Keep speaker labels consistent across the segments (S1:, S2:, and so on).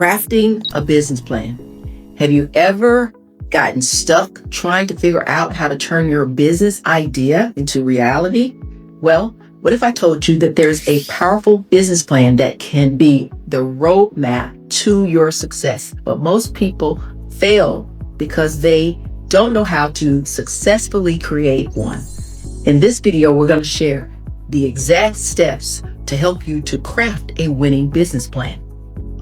S1: Crafting a business plan. Have you ever gotten stuck trying to figure out how to turn your business idea into reality? Well, what if I told you that there's a powerful business plan that can be the roadmap to your success? But most people fail because they don't know how to successfully create one. In this video, we're going to share the exact steps to help you to craft a winning business plan.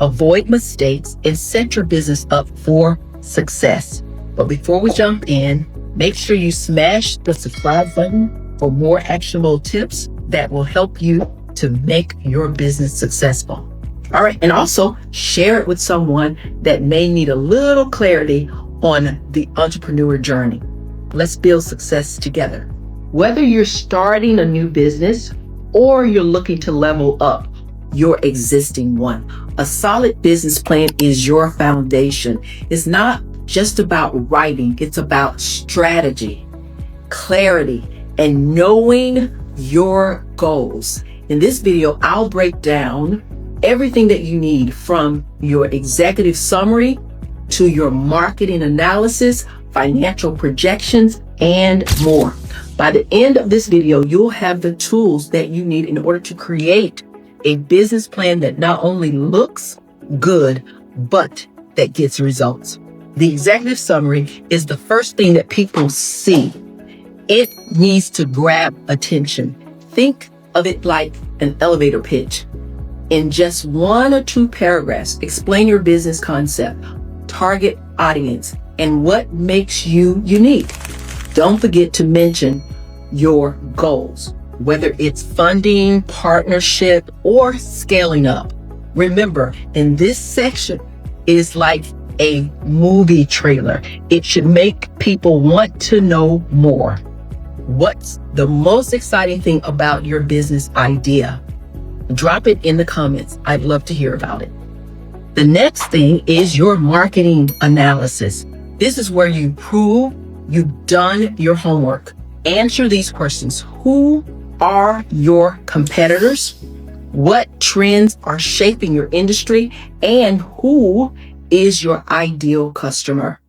S1: Avoid mistakes and set your business up for success. But before we jump in, make sure you smash the subscribe button for more actionable tips that will help you to make your business successful. All right, and also share it with someone that may need a little clarity on the entrepreneur journey. Let's build success together. Whether you're starting a new business or you're looking to level up your existing one, a solid business plan is your foundation. It's not just about writing, it's about strategy, clarity, and knowing your goals. In this video, I'll break down everything that you need from your executive summary to your marketing analysis, financial projections, and more. By the end of this video, you'll have the tools that you need in order to create a business plan that not only looks good, but that gets results. The executive summary is the first thing that people see. It needs to grab attention. Think of it like an elevator pitch. In just 1 or 2 paragraphs, explain your business concept, target audience, and what makes you unique. Don't forget to mention your goals, whether it's funding, partnership, or scaling up. Remember, in this section is like a movie trailer. It should make people want to know more. What's the most exciting thing about your business idea? Drop it in the comments. I'd love to hear about it. The next thing is your marketing analysis. This is where you prove you've done your homework. Answer these questions. Who are your competitors? What trends are shaping your industry? And who is your ideal customer?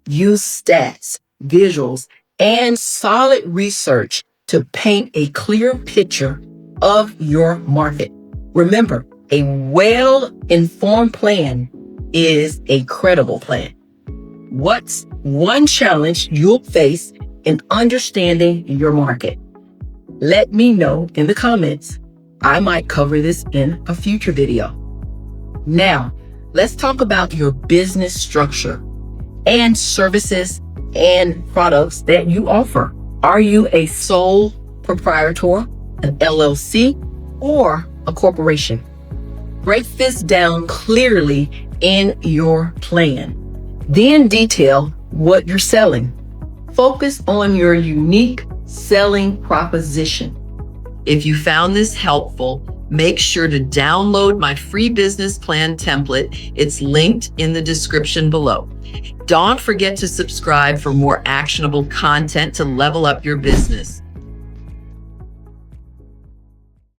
S1: Use stats, visuals, and solid research to paint a clear picture of your market. Remember, a well-informed plan is a credible plan. What's one challenge you'll face in understanding your market? Let me know in the comments. I might cover this in a future video. Now, let's talk about your business structure and services and products that you offer. Are you a sole proprietor, an LLC, or a corporation? Break this down clearly in your plan. Then detail what you're selling. Focus on your unique selling proposition.
S2: If you found this helpful, make sure to download my free business plan template. It's linked in the description below. Don't forget to subscribe for more actionable content to level up your business.